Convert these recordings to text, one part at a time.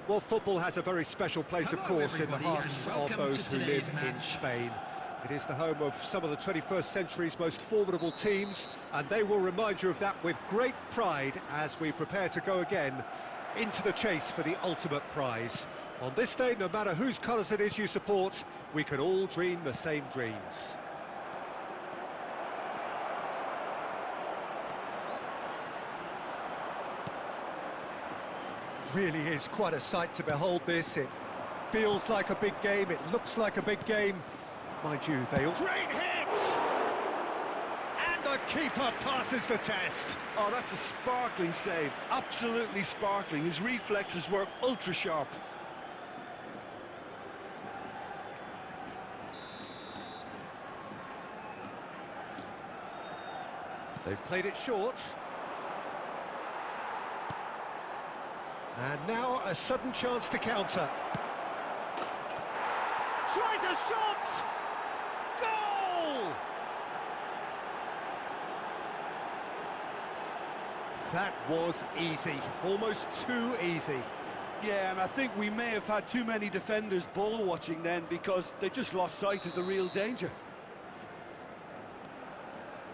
Well, football has a very special place, of course, in the hearts of those who live in Spain. It is the home of some of the 21st century's most formidable teams, and they will remind you of that with great pride as we prepare to go again into the chase for the ultimate prize. On this day, no matter whose colours it is you support, we can all dream the same dreams. Really is quite a sight to behold this. It feels like a big game, it looks like a big game. Mind you, they all... Great hit! And the keeper passes the test. Oh, that's a sparkling save, absolutely sparkling. His reflexes were ultra sharp. They've played it short. And now a sudden chance to counter. Tries a shot! Goal! That was easy, almost too easy. Yeah, and I think we may have had too many defenders ball watching then because they just lost sight of the real danger.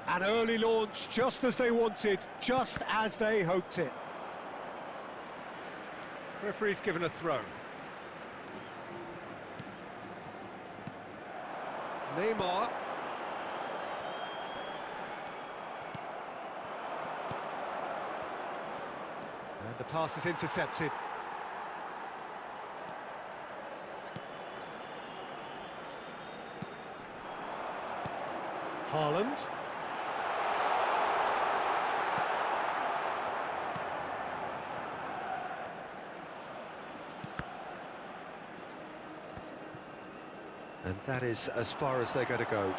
An early launch, just as they wanted, just as they hoped it. Referee's given a throw. Neymar. And the pass is intercepted. Haaland. And that is as far as they're going to go.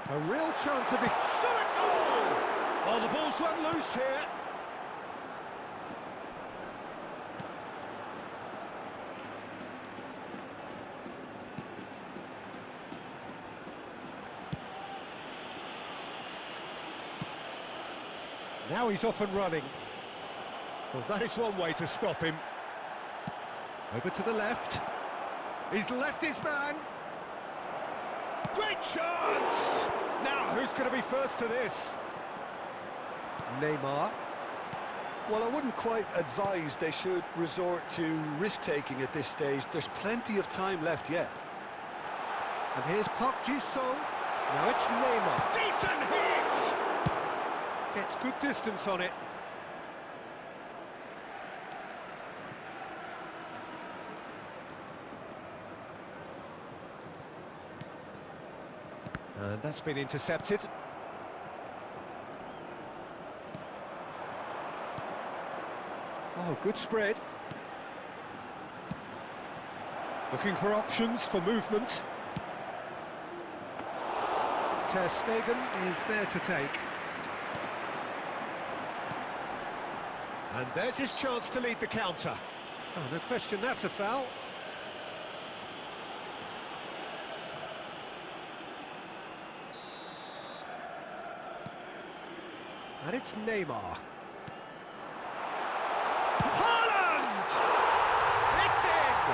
A real chance of it. Shot a goal! Oh, the ball's run loose here. Now he's off and running. Well, that is one way to stop him. Over to the left. He's left his man. Great chance! Now, who's going to be first to this? Neymar. Well, I wouldn't quite advise they should resort to risk-taking at this stage. There's plenty of time left yet. And here's Park Ji-sung. Now it's Neymar. Decent hit! Gets good distance on it. And that's been intercepted. Oh, good spread. Looking for options for movement. Ter Stegen is there to take. And there's his chance to lead the counter. Oh, no question, that's a foul. And it's Neymar. Haaland! It's in!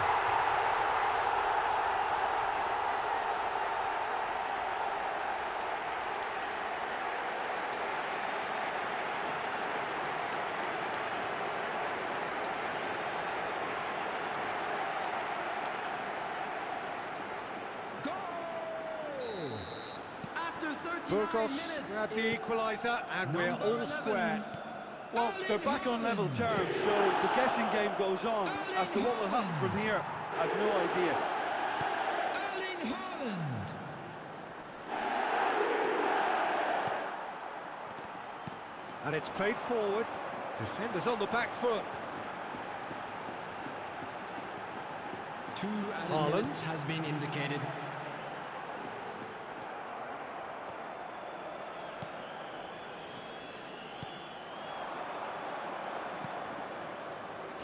Goal! After 39 Burgos grabbed the equaliser and we're all square. Well, they're back on level terms, so the guessing game goes on. As to what will happen from here, I've no idea. Erling Haaland. And it's played forward. Defenders on the back foot. Haaland has been indicated.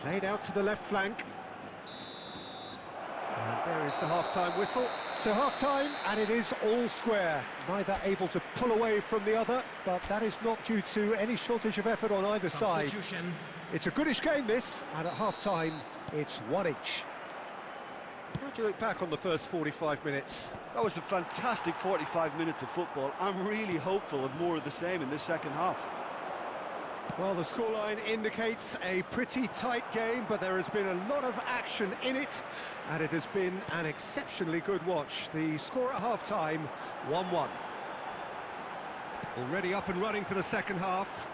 Played out to the left flank. And there is the half-time whistle. So half-time, and it is all square. Neither able to pull away from the other, but that is not due to any shortage of effort on either side. Substitution. It's a goodish game, this, and at half-time, it's one each. How do you look back on the first 45 minutes? That was a fantastic 45 minutes of football. I'm really hopeful of more of the same in this second half. Well, the scoreline indicates a pretty tight game, but there has been a lot of action in it, and it has been an exceptionally good watch. The score at half-time, 1-1. Already up and running for the second half.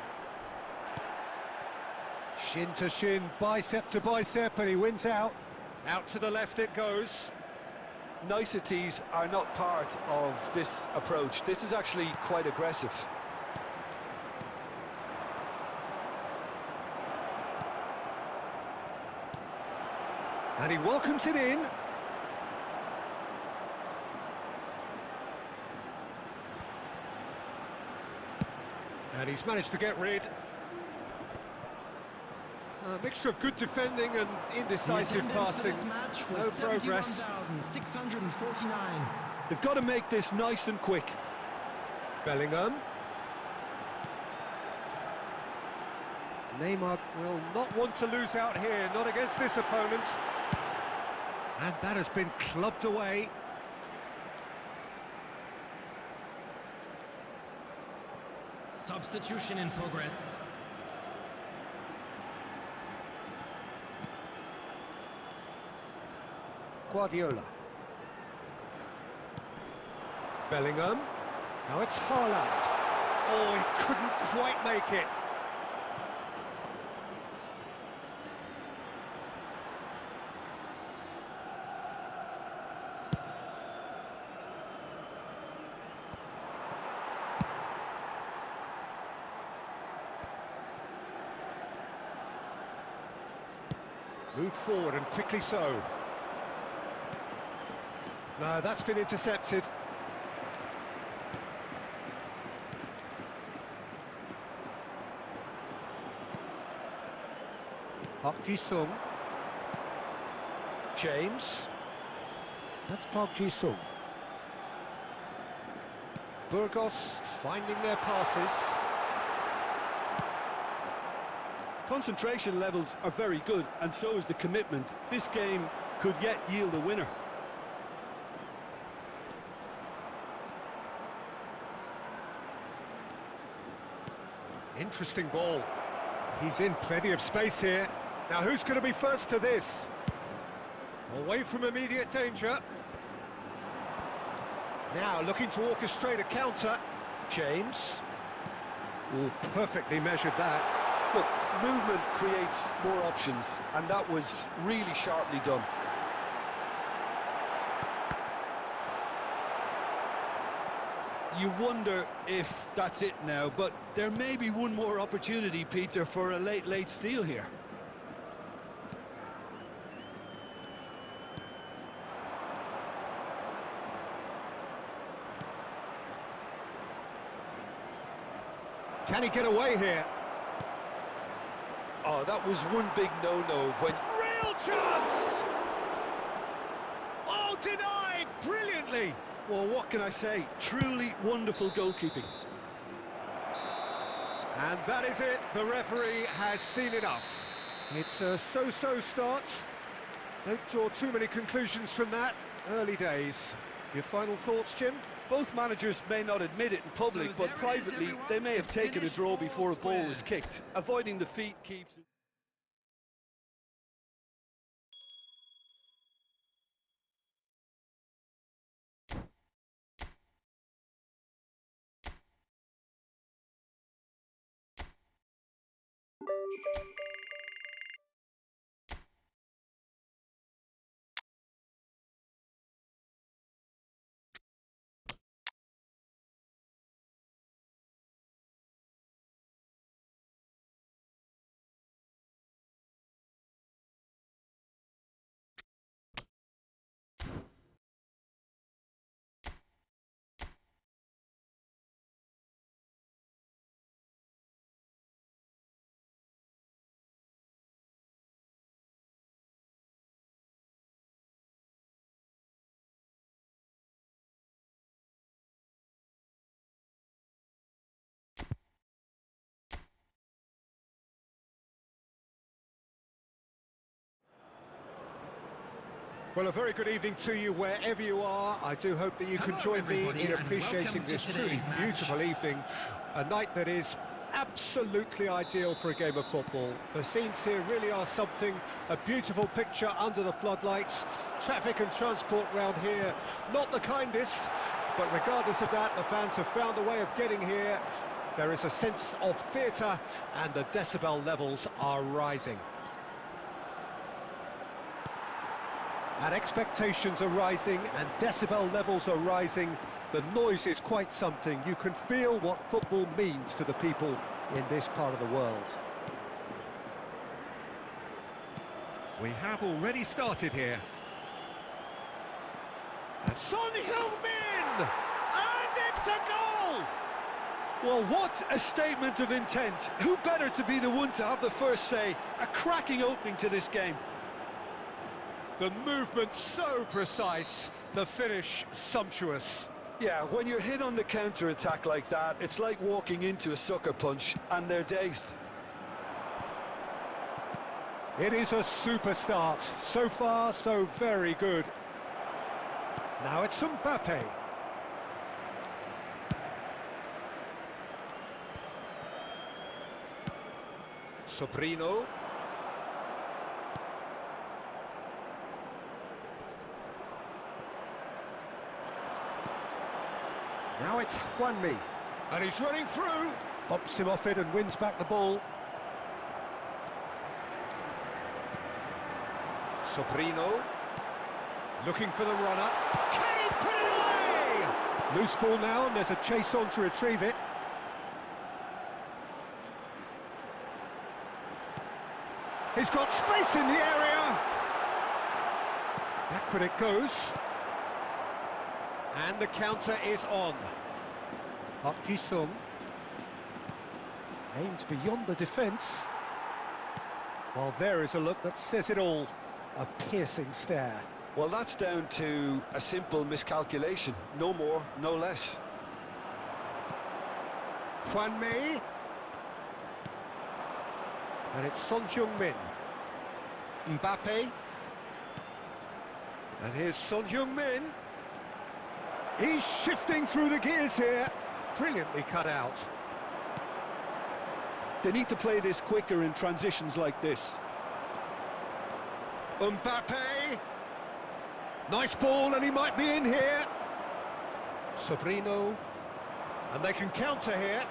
Shin to shin, bicep to bicep, and he wins out. Out to the left it goes. Niceties are not part of this approach. This is actually quite aggressive. And he welcomes it in. And he's managed to get rid. A mixture of good defending and indecisive passing. No progress. 649. They've got to make this nice and quick. Bellingham. Neymar will not want to lose out here, not against this opponent. And that has been clubbed away. Substitution in progress. Guardiola. Bellingham. Now it's Haaland. Oh, he couldn't quite make it. Move forward, and quickly so. No, that's been intercepted. Park Ji-sung. James. That's Park Ji-sung. Burgos finding their passes. Concentration levels are very good, and so is the commitment. This game could yet yield a winner. Interesting ball. He's in plenty of space here. Now who's going to be first to this? Away from immediate danger. Now looking to orchestrate a counter. James. Oh, perfectly measured that. Look, movement creates more options, and that was really sharply done. You wonder if that's it now, but there may be one more opportunity, Peter, for a late steal here. Can he get away here? Oh, that was one big no-no when... Real chance! Oh, denied brilliantly! Well, what can I say? Truly wonderful goalkeeping. And that is it. The referee has seen enough. It's a so-so start. Don't draw too many conclusions from that. Early days. Your final thoughts, Jim? Both managers may not admit it in public, but privately they may have taken a draw before a ball was kicked. Avoiding defeat keeps... Well, a very good evening to you wherever you are. I do hope that you can join me in appreciating this truly beautiful evening. A night that is absolutely ideal for a game of football. The scenes here really are something, a beautiful picture under the floodlights. Traffic and transport round here, not the kindest, but regardless of that, the fans have found a way of getting here. There is a sense of theatre and the decibel levels are rising. And expectations are rising and decibel levels are rising. The noise is quite something. You can feel what football means to the people in this part of the world. We have already started here. And Son Heung-min! And it's a goal! Well, what a statement of intent. Who better to be the one to have the first say? A cracking opening to this game. The movement so precise, the finish sumptuous. Yeah, when you're hit on the counter-attack like that, it's like walking into a sucker punch, and they're dazed. It is a super start. So far, so very good. Now it's Mbappe. Sobrino. Now it's Juanmi, and he's running through, bumps him off it and wins back the ball. Sobrino, looking for the runner. Can he put it away? Loose ball now, and there's a chase on to retrieve it. He's got space in the area. Backward it goes. And the counter is on. Park Ji-sung aimed beyond the defence. Well, there is a look that says it all. A piercing stare. Well, that's down to a simple miscalculation. No more, no less. Juanmi. And it's Son Heung-min. Mbappe. And here's Son Heung-min. He's shifting through the gears here. Brilliantly cut out. They need to play this quicker in transitions like this. Mbappe. Nice ball, and he might be in here. Sobrino. And they can counter here.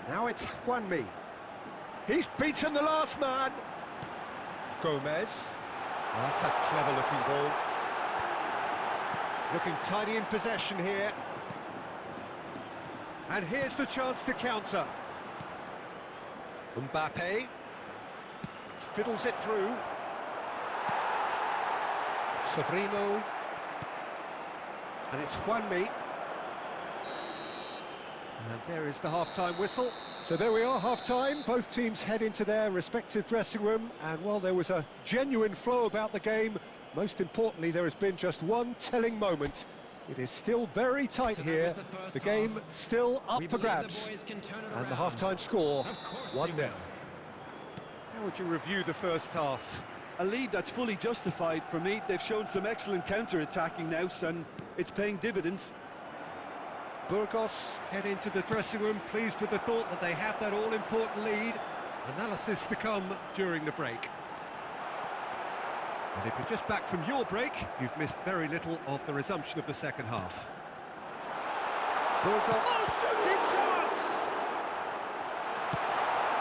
Now it's Juanmi. He's beaten the last man. Gomez. Oh, that's a clever-looking ball. Looking tidy in possession here. And here's the chance to counter. Mbappe. Fiddles it through. Sobrino. And it's Juanmi. And there is the half-time whistle. So there we are, half-time. Both teams head into their respective dressing room, and while there was a genuine flow about the game, most importantly, there has been just one telling moment. It is still very tight here. The game still up for grabs. And the half-time score, 1-0. How would you review the first half? A lead that's fully justified for me. They've shown some excellent counter-attacking now, and it's paying dividends. Burgos head into the dressing room pleased with the thought that they have that all-important lead. Analysis to come during the break. And if you're just back from your break, you've missed very little of the resumption of the second half. Burgos, oh, shooting chance!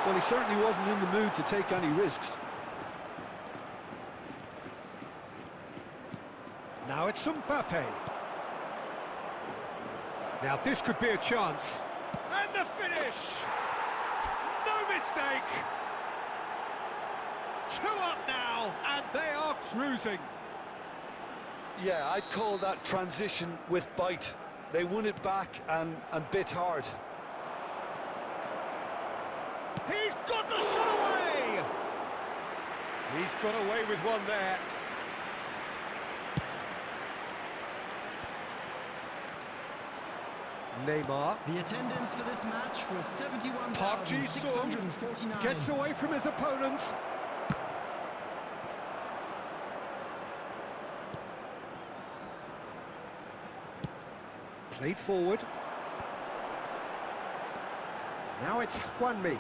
Well, he certainly wasn't in the mood to take any risks. Now it's Mbappe. Now this could be a chance. And the finish! No mistake! 2 up now, and they are cruising. Yeah, I'd call that transition with bite. They won it back and bit hard. He's got the shot away! He's got away with one there. Neymar. The attendance for this match was Park Ji-sung 71,649. gets away from his opponents. Played forward. Now it's Hwanmi.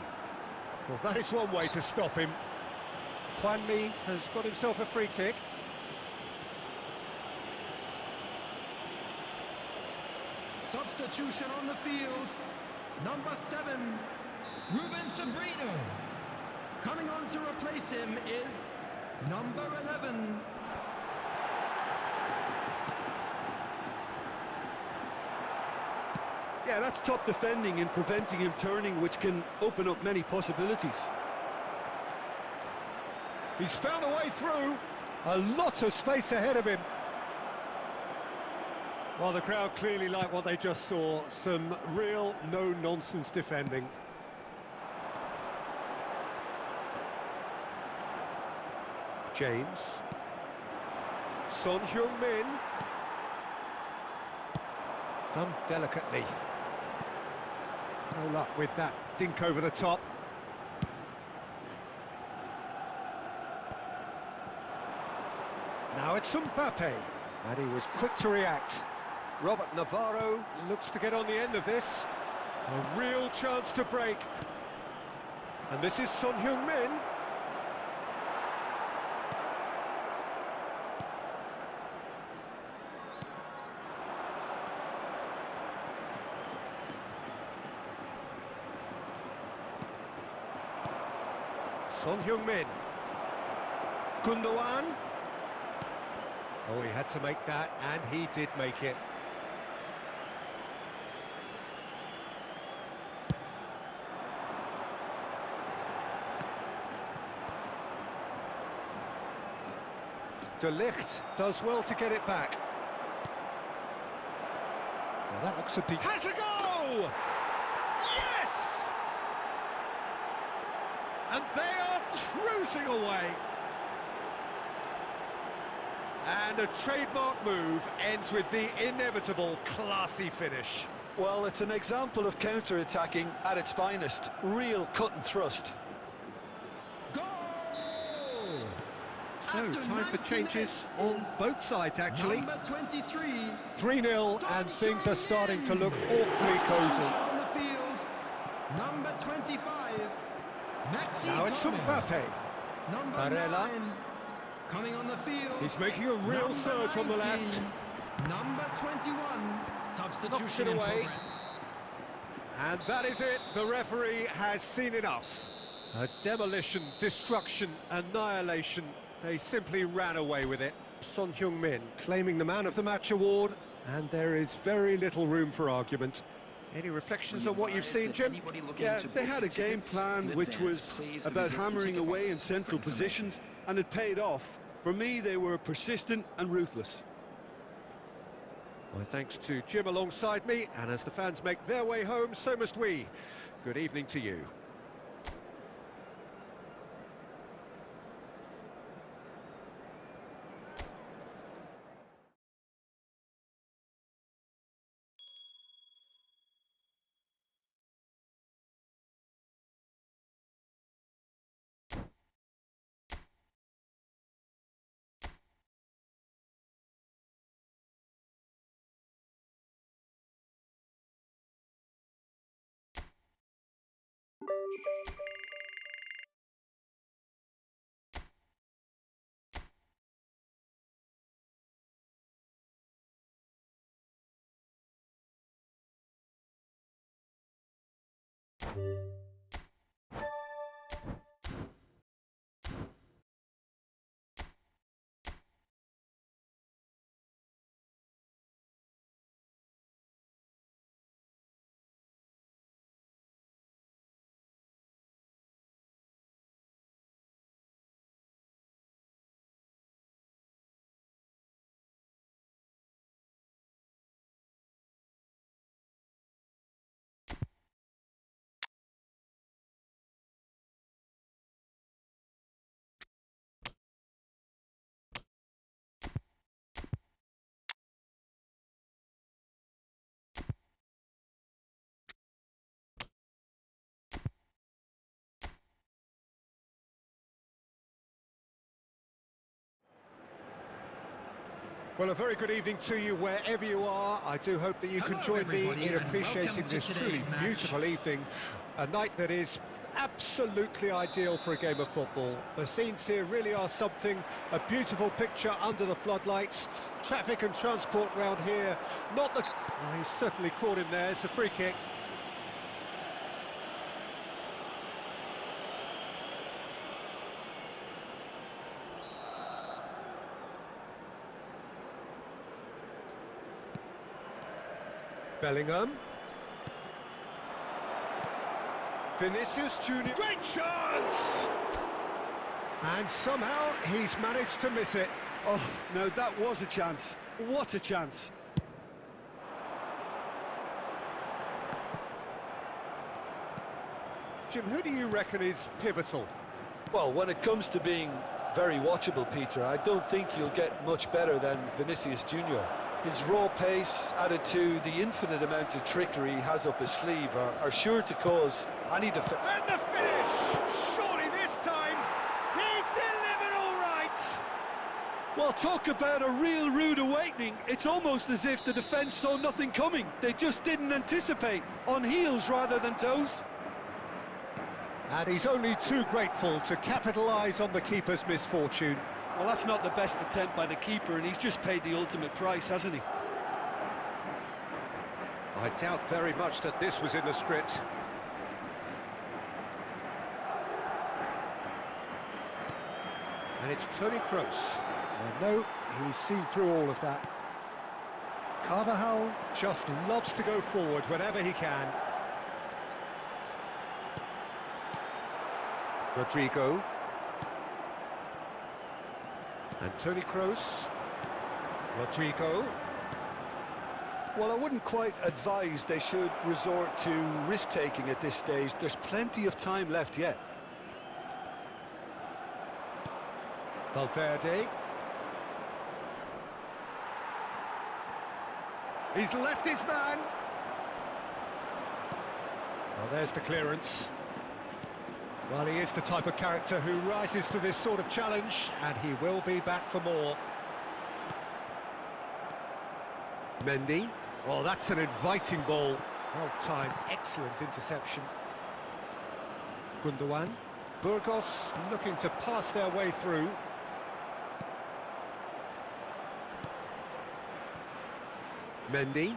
Well, that is one way to stop him. Hwanmi has got himself a free kick. Substitution on the field. Number 7, Ruben Sabrino. Coming on to replace him is number 11. Yeah, that's top defending and preventing him turning, which can open up many possibilities. He's found a way through. A lot of space ahead of him. Well, the crowd clearly like what they just saw. Some real no-nonsense defending. James. Son Heung-min. Done delicately. No luck with that dink over the top. Now it's Mbappe, and he was quick to react. Robert Navarro looks to get on the end of this. A real chance to break. And this is Son Heung-min. Son Heung-min. Gundogan. Oh, he had to make that, and he did make it. De Ligt does well to get it back. Now that looks a deep... Has a go! Yes! And they are cruising away. And a trademark move ends with the inevitable classy finish. Well, it's an example of counter-attacking at its finest. Real cut and thrust. Goal! So, After time for 19 changes minutes, on both sides, actually. Number 23. 3-0, and things are starting to look awfully cosy. On the field, number 25. Maxi Now it's Gomez. Mbappe. Number Barella. 9. Coming on the field. He's making a real number surge on the 19. left. Number 21. Substitution Knocks it in away. progress. And that is it. The referee has seen enough. A demolition, destruction, annihilation. They simply ran away with it. Son Heung-min claiming the Man of the Match award, and there is very little room for argument. Any reflections on what you've seen, Jim? Yeah, they had a game plan which was about hammering away in central positions, and it paid off. For me, they were persistent and ruthless. My thanks to Jim alongside me, and as the fans make their way home, so must we. Good evening to you. Well, a very good evening to you wherever you are. I do hope that you can join me in appreciating this truly beautiful evening. A night that is absolutely ideal for a game of football. The scenes here really are something, a beautiful picture under the floodlights. Traffic and transport round here, not the... Oh, he's certainly caught him there, it's a free kick. Bellingham. Vinicius Junior. Great chance! And somehow he's managed to miss it. Oh, no, that was a chance. What a chance. Jim, who do you reckon is pivotal? Well, when it comes to being very watchable, Peter, I don't think you'll get much better than Vinicius Junior. His raw pace, added to the infinite amount of trickery he has up his sleeve, are sure to cause any defense. And the finish! Surely this time, he's delivered all right! Well, talk about a real rude awakening. It's almost as if the defence saw nothing coming. They just didn't anticipate, on heels rather than toes. And he's only too grateful to capitalise on the keeper's misfortune. Well, that's not the best attempt by the keeper, and he's just paid the ultimate price, hasn't he? I doubt very much that this was in the script. And it's Toni Kroos. No, he's seen through all of that. Carvajal just loves to go forward whenever he can. Rodrigo. And Toni Kroos. Rodrigo. Well, I wouldn't quite advise they should resort to risk-taking at this stage. There's plenty of time left yet. Valverde. He's left his man. Well, there's the clearance. Well, he is the type of character who rises to this sort of challenge, and he will be back for more. Mendy. Oh, that's an inviting ball. Well timed, excellent interception. Gundogan. Burgos looking to pass their way through. Mendy.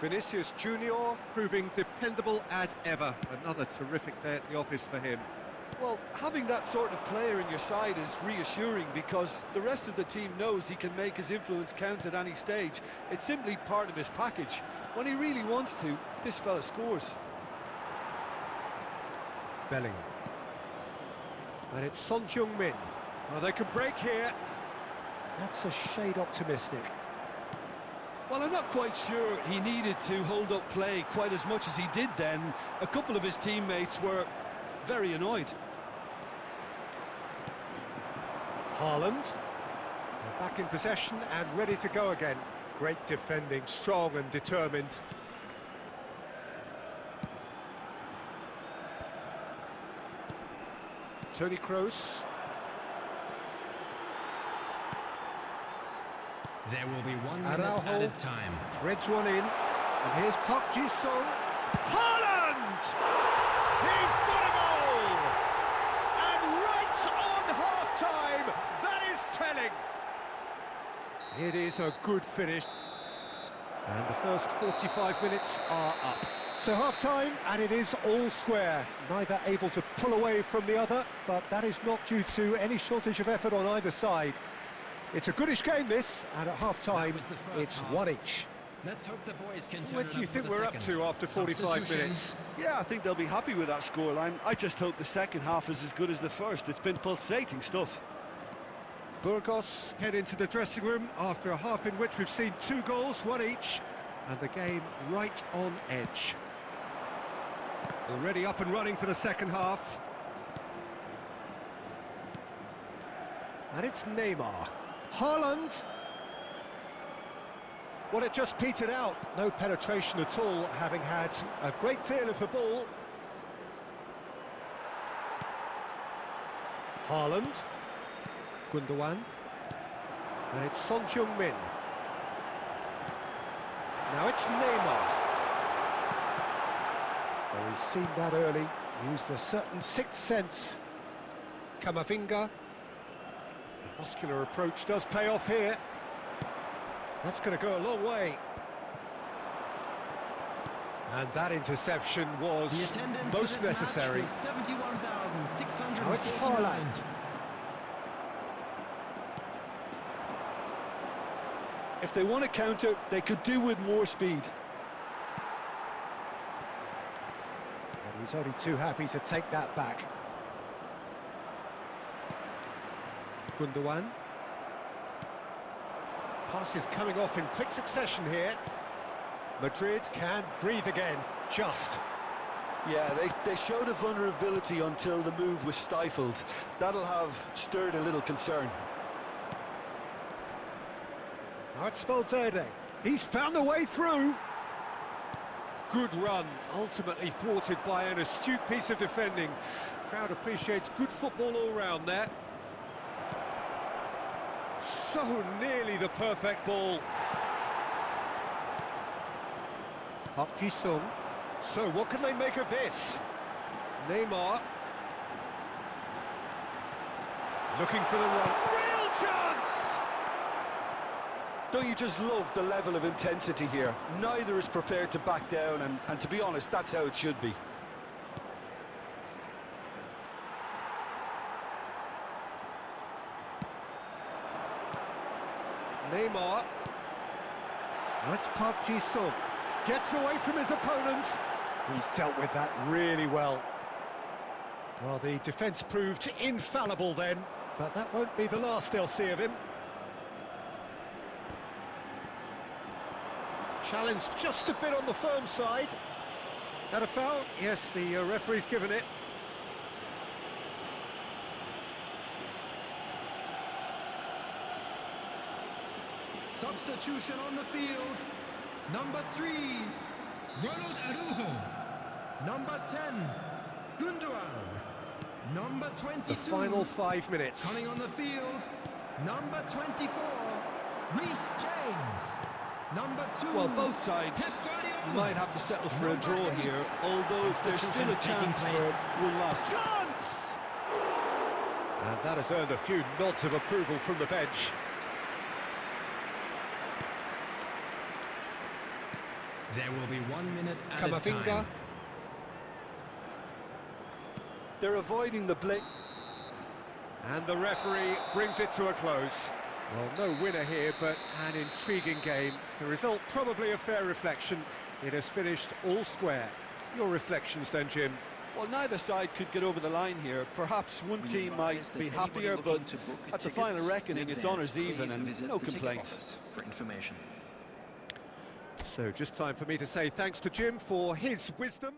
Vinicius Junior proving dependable as ever. Another terrific day at the office for him. Well, having that sort of player in your side is reassuring because the rest of the team knows he can make his influence count at any stage. It's simply part of his package. When he really wants to, this fella scores. Bellingham. And it's Son Heung-min. Well, they could break here. That's a shade optimistic. Well, I'm not quite sure he needed to hold up play quite as much as he did then. A couple of his teammates were very annoyed. Haaland. They're back in possession and ready to go again. Great defending, strong and determined. Toni Kroos. There will be 1 minute Araujo added time. threads one in, and here's Park Ji-sung. Haaland! He's got a goal! And right on half-time, that is telling. It is a good finish. And the first 45 minutes are up. So half-time, and it is all square. Neither able to pull away from the other, but that is not due to any shortage of effort on either side. It's a goodish game, this, and at half-time, it's one each. Let's hope the boys can turn What do you it up think for the we're up second. to after 45 Substitution. minutes? Yeah, I think they'll be happy with that scoreline. I just hope the second half is as good as the first. It's been pulsating stuff. Burgos head into the dressing room after a half in which we've seen 2 goals, one each, and the game right on edge. Already up and running for the second half. And it's Neymar. Haaland. Well, it just petered out. No penetration at all, having had a great deal of the ball. Haaland. Gundogan. And it's Son Heung-min. Now it's Neymar. Oh, he's seen that early, used a certain sixth sense. Kamavinga. The muscular approach does pay off here. That's going to go a long way. And that interception was most necessary. Now it's Haaland. If they want to counter, they could do with more speed. And he's only too happy to take that back. Gundogan. Passes coming off in quick succession here. Madrid can breathe again, just. Yeah, they showed a vulnerability until the move was stifled. That'll have stirred a little concern. Now it's Valverde. He's found a way through. Good run, ultimately thwarted by an astute piece of defending. Crowd appreciates good football all round there. So nearly the perfect ball. Park Ji-sung. So what can they make of this? Neymar. Looking for the run. Real chance! Don't you just love the level of intensity here? Neither is prepared to back down, and to be honest, that's how it should be. Neymar. Now it's Park Ji-sung. Gets away from his opponents. He's dealt with that really well. Well, the defence proved infallible then, but that won't be the last they'll see of him. Challenged just a bit on the firm side. That a foul? Yes, the referee's given it. Substitution on the field. Number 3, Ronald Araujo. Number 10, Gundogan. Number 22. The final 5 minutes. Coming on the field, number 24, Reece James. Number 2. Well, both sides might have to settle for a draw here, although there's still a chance for one last Chance! And that has earned a few nods of approval from the bench. There will be 1 minute at a Kamavinga. time. They're avoiding the blink. And the referee brings it to a close. Well, no winner here, but an intriguing game. The result probably a fair reflection. It has finished all square. Your reflections then, Jim? Well, neither side could get over the line here. Perhaps one team might be happier, but at the final reckoning, it's honours even and no complaints. For information. So just time for me to say thanks to Jim for his wisdom.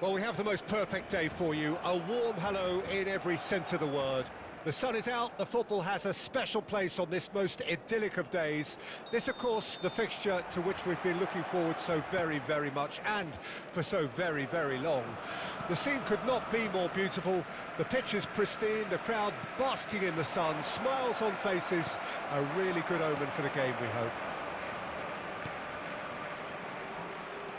Well, we have the most perfect day for you. A warm hello in every sense of the word. The sun is out, the football has a special place on this most idyllic of days. This, of course, the fixture to which we've been looking forward so very, very much, and for so very, very long. The scene could not be more beautiful. The pitch is pristine, the crowd basking in the sun, smiles on faces. A really good omen for the game, we hope.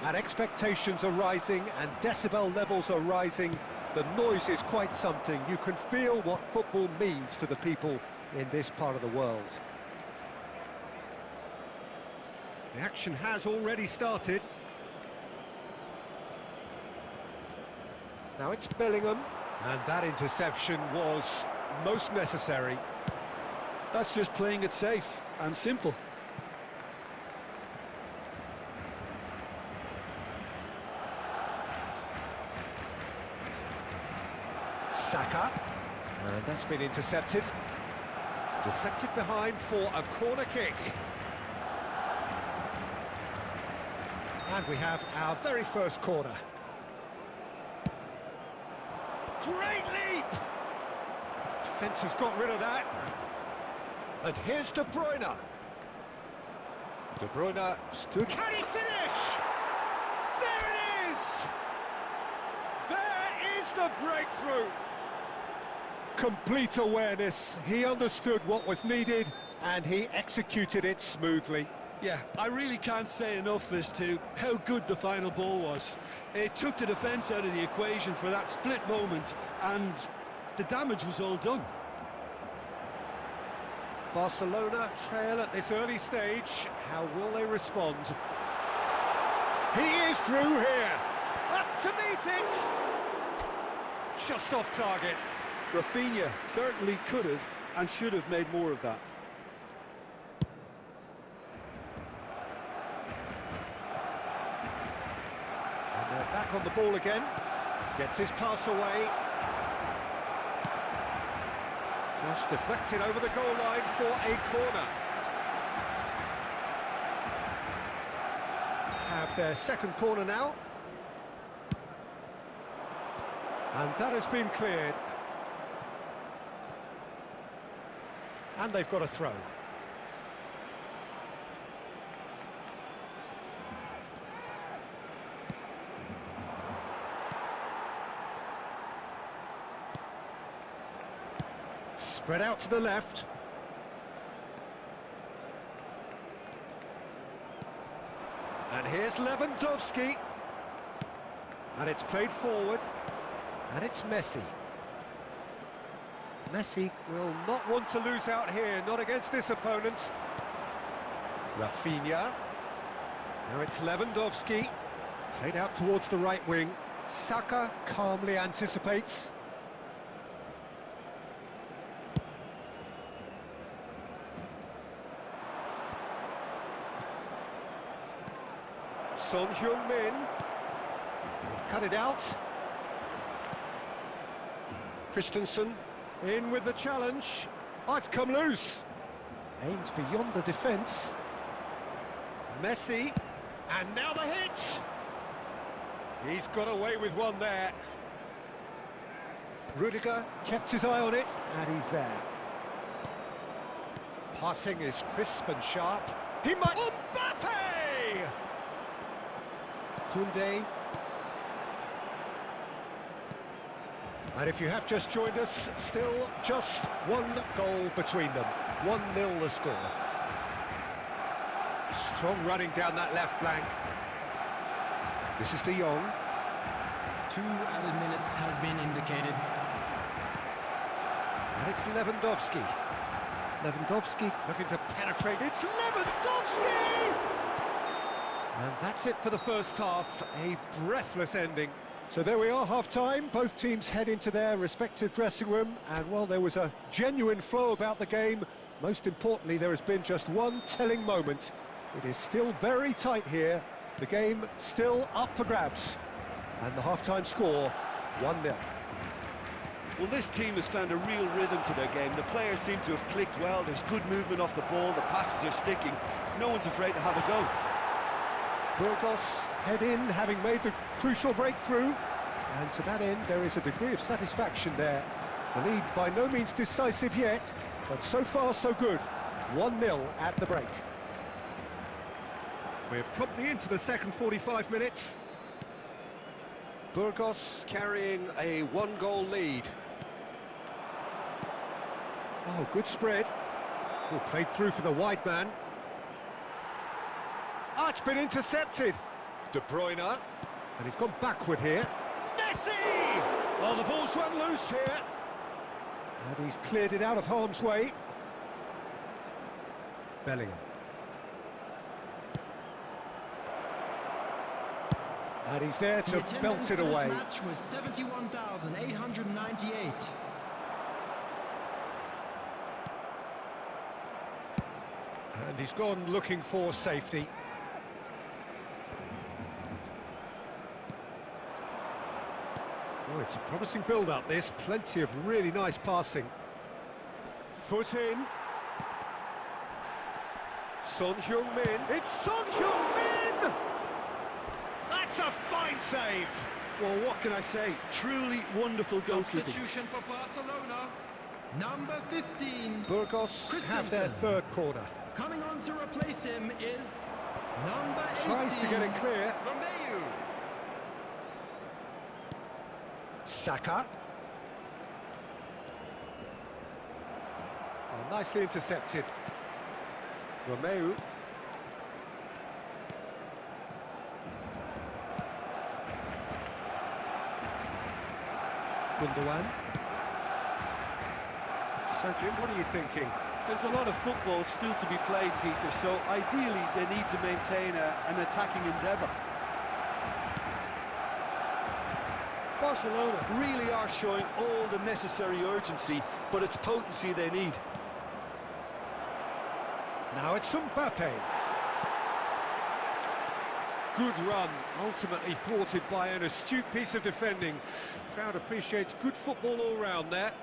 And expectations are rising, and decibel levels are rising. The noise is quite something. You can feel what football means to the people in this part of the world. The action has already started. Now it's Bellingham, and that interception was most necessary. That's just playing it safe and simple. Saka, and that's been intercepted. Deflected behind for a corner kick. And we have our very first corner. Great leap! Defence has got rid of that. And here's De Bruyne. De Bruyne stood. Can he finish? There it is! There is the breakthrough! Complete awareness. He understood what was needed and he executed it smoothly. Yeah, I really can't say enough as to how good the final ball was. It took the defence out of the equation for that split moment, and the damage was all done. Barcelona trail at this early stage. How will they respond? He is through here. Up to meet it. Just off target. Rafinha certainly could have and should have made more of that. And they're back on the ball again. Gets his pass away. Just deflected over the goal line for a corner. Have their second corner now. And that has been cleared. And they've got a throw. Spread out to the left. And here's Lewandowski. And it's played forward. And it's Messi. Messi will not want to lose out here, not against this opponent. Rafinha. Now it's Lewandowski. Played out towards the right wing. Saka calmly anticipates. Son Heung-min. He's cut it out. Christensen. In with the challenge. Oh, it's come loose. Aimed beyond the defence. Messi. And now the hit. He's got away with one there. Rudiger kept his eye on it, and he's there. Passing is crisp and sharp. He might... Mbappe! Koundé. And if you have just joined us, still just one goal between them. 1-0 the score. Strong running down that left flank. This is De Jong. 2 added minutes has been indicated. And it's Lewandowski. Lewandowski looking to penetrate. It's Lewandowski! And that's it for the first half. A breathless ending. So there we are, half-time. Both teams head into their respective dressing room, and while there was a genuine flow about the game, most importantly, there has been just one telling moment. It is still very tight here. The game still up for grabs. And the half-time score, 1-0. Well, this team has found a real rhythm to their game. The players seem to have clicked well. There's good movement off the ball. The passes are sticking. No one's afraid to have a go. Burgos head in, having made the crucial breakthrough. And to that end, there is a degree of satisfaction there. The lead by no means decisive yet, but so far so good. 1-0 at the break. We're promptly into the second 45 minutes. Burgos carrying a 1-goal lead. Oh, good spread. Oh, played through for the wide man. Ah, it's been intercepted. De Bruyne. And he's gone backward here. Messi! Oh, the ball's run loose here. And he's cleared it out of harm's way. Bellingham. And he's there to belt it away. The match was 71,898. And he's gone looking for safety. Oh, it's a promising build-up, this. Plenty of really nice passing. Foot in. Son Heung-min. It's Son Heung-min! That's a fine save! Well, what can I say? Truly wonderful goalkeeping. Substitution for Barcelona. Number 15. Burgos have their third corner. Coming on to replace him is number 18. Tries to get it clear. Romeu. Saka. Oh, nicely intercepted. Romeu. Gundogan. So, Jim, what are you thinking? There's a lot of football still to be played, Peter, so ideally they need to maintain an attacking endeavour. Barcelona really are showing all the necessary urgency, but it's potency they need. Now it's Mbappe. Good run, ultimately thwarted by an astute piece of defending. Crowd appreciates good football all round there.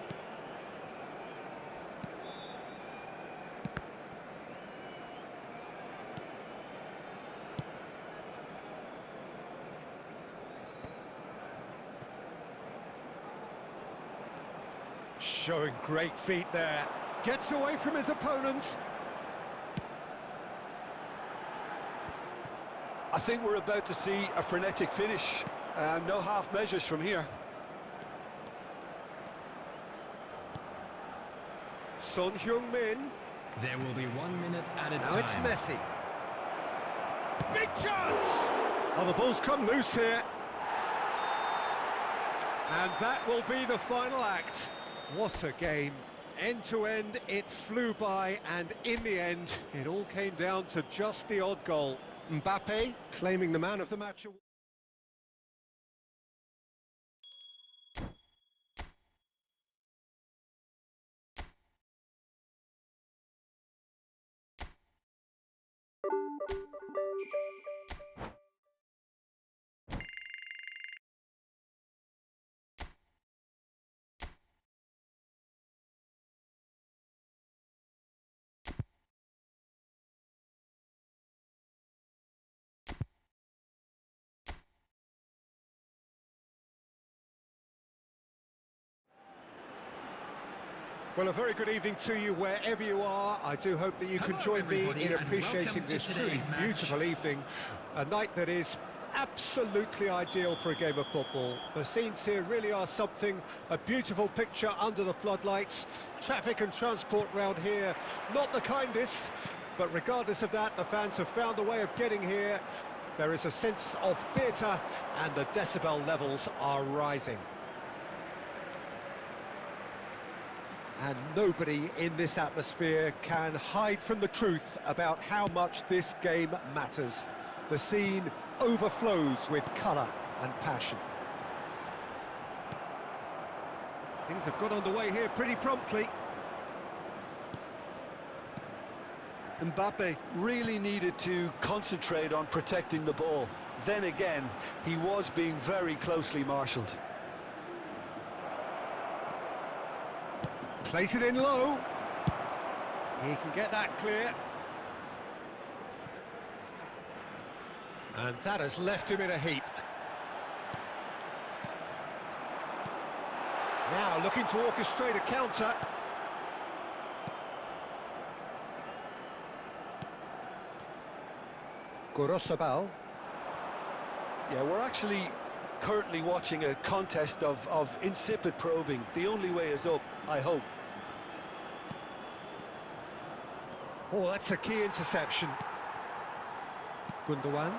Showing great feet there. Gets away from his opponents. I think we're about to see a frenetic finish. No half measures from here. Son Heung-min. There will be 1 minute added time. Now it's Messi. Big chance! Oh, the ball's come loose here. And that will be the final act. What a game. End to end, it flew by, and in the end, it all came down to just the odd goal. Mbappe claiming the man of the match award. Well, a very good evening to you wherever you are. I do hope that you can join me in appreciating this truly beautiful evening. A night that is absolutely ideal for a game of football. The scenes here really are something, a beautiful picture under the floodlights. Traffic and transport round here, not the kindest, but regardless of that, the fans have found a way of getting here. There is a sense of theatre and the decibel levels are rising. And nobody in this atmosphere can hide from the truth about how much this game matters. The scene overflows with colour and passion. Things have got underway here pretty promptly. Mbappe really needed to concentrate on protecting the ball. Then again, he was being very closely marshalled. Place it in low. He can get that clear. And that has left him in a heap. Now looking to orchestrate a counter. Gorosabal. Yeah, we're actually currently watching a contest of insipid probing. The only way is up, I hope. Oh, that's a key interception. Gundogan.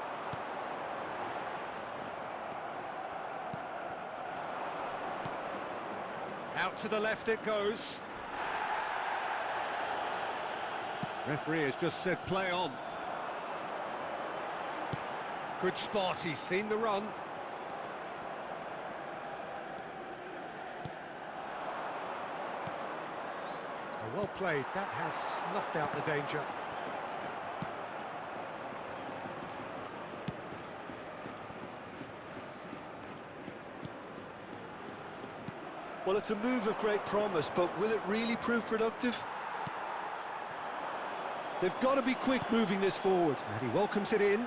Out to the left it goes. Referee has just said play on. Good spot, he's seen the run. Oh, well played, that has snuffed out the danger. Well, it's a move of great promise, but will it really prove productive? They've got to be quick moving this forward. And he welcomes it in.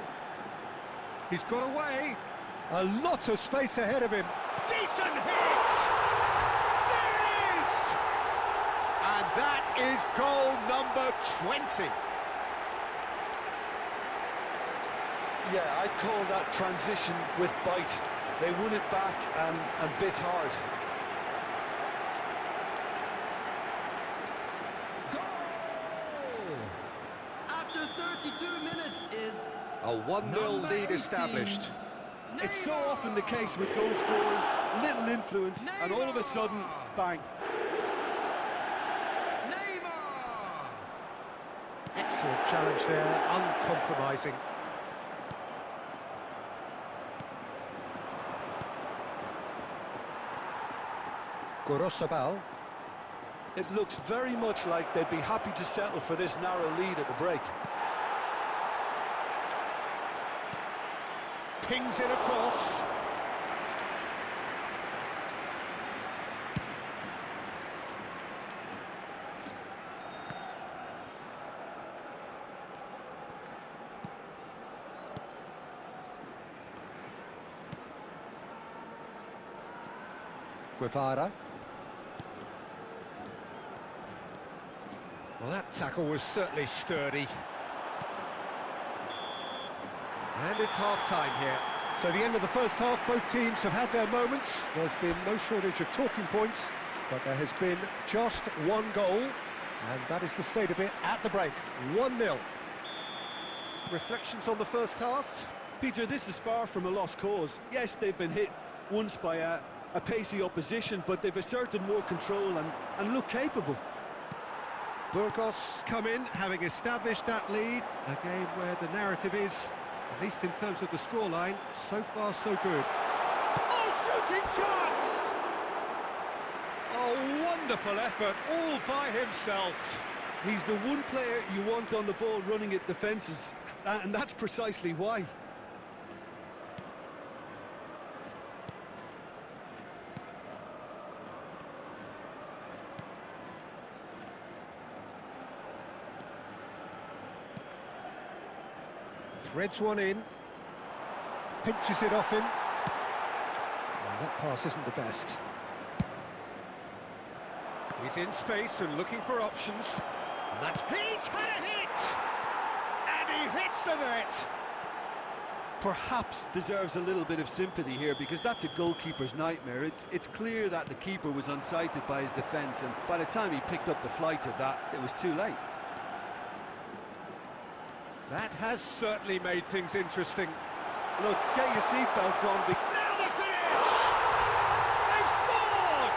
He's got away. A lot of space ahead of him. Decent hit! There it is! And that is goal number 20. Yeah, I'd call that transition with bite. They won it back and bit hard. Goal! After 32 minutes is A 1-0 lead 18. established. It's so often the case with goal scorers, little influence, and all of a sudden, bang. Neymar! Excellent challenge there, uncompromising. Gorosabal. It looks very much like they'd be happy to settle for this narrow lead at the break. Pings it across. Guevara. Well, that tackle was certainly sturdy. And it's half-time here. So the end of the first half, both teams have had their moments. There's been no shortage of talking points, but there has been just one goal, and that is the state of it at the break. 1-0. Reflections on the first half? Peter, this is far from a lost cause. Yes, they've been hit once by a pacey opposition, but they've asserted more control and look capable. Burgos come in, having established that lead. A game where the narrative is, at least in terms of the scoreline, so far so good. Oh, shooting chance! A wonderful effort, all by himself. He's the one player you want on the ball running at defences, and that's precisely why. Threads one in, pinches it off him. Well, that pass isn't the best. He's in space and looking for options. And that's... He's had a hit! And he hits the net! Perhaps deserves a little bit of sympathy here, because that's a goalkeeper's nightmare. It's clear that the keeper was unsighted by his defence, and by the time he picked up the flight of that, it was too late. That has certainly made things interesting. Look, get your seatbelts on. Now the finish! They've scored!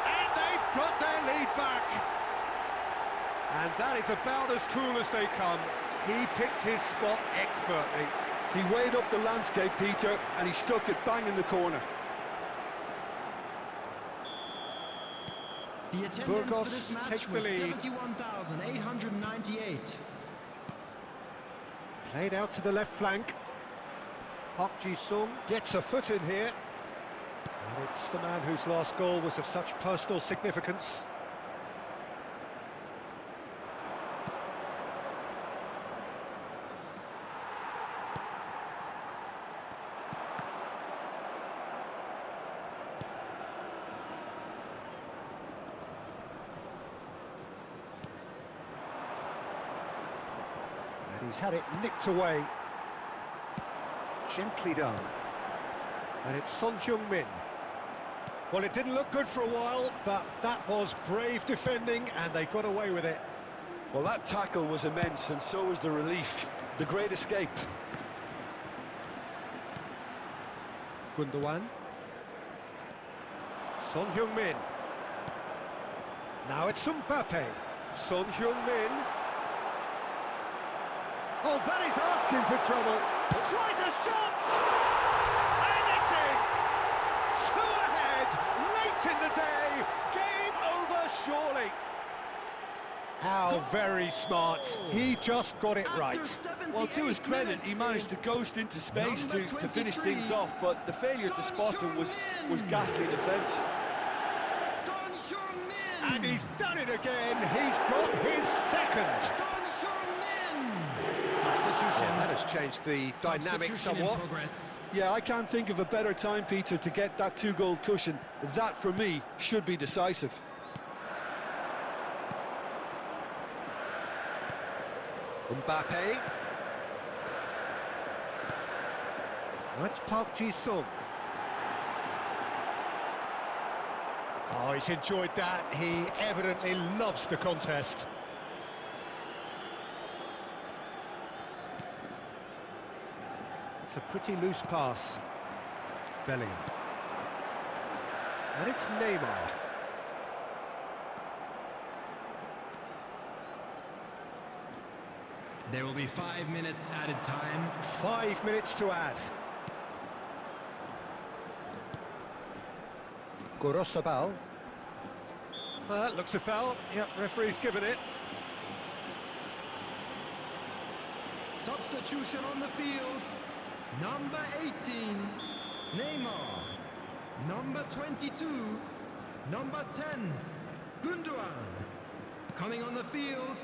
And they've got their lead back. And that is about as cool as they come. He picked his spot expertly. He weighed up the landscape, Peter, and he stuck it bang in the corner. The attendance Burgos for this match take the was lead. 71,898. Played out to the left flank. Park Ji-sung gets a foot in here. And it's the man whose last goal was of such personal significance. He's had it nicked away. Gently done. And it's Son Heung-min. Well, it didn't look good for a while, but that was brave defending, and they got away with it. Well, that tackle was immense, and so was the relief. The great escape. Gundogan. Son Heung-min. Now it's Mbappe. Son Heung-min. Oh, that is asking for trouble. Tries a shot! And it's in! Two ahead, late in the day. Game over, surely. How very smart. He just got it right. Well, to his credit, he managed to ghost into space to finish things off, but the failure to spot him was ghastly defence. Son Heung-min. And he's done it again. He's got his second. Son Heung-min. Substitution. Well, that has changed the dynamic Substitution in somewhat. progress. Yeah, I can't think of a better time, Peter, to get that two-goal cushion. That, for me, should be decisive. Mbappe. That's Park Ji-sung. Oh, he's enjoyed that. He evidently loves the contest. It's a pretty loose pass. Bellingham. And it's Neymar. There will be 5 minutes added time. 5 minutes to add. Gorosabal. That looks a foul. Yep, referee's given it. Substitution on the field. Number 18, Neymar. Number 22, number 10, Gundogan. Coming on the field,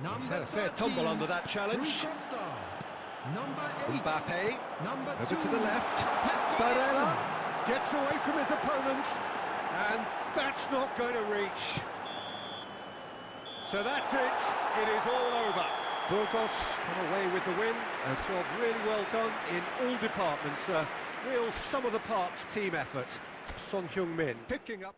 number He's had a fair 13, tumble under that challenge. Costa. Number 8, Mbappe. number Over 2, to the left. Pep Barella gets away from his opponents, and that's not going to reach. So that's it. It is all over. Burgos come away with the win. A job really well done in all departments. A real sum-of-the-parts team effort. Son Heung-min picking up.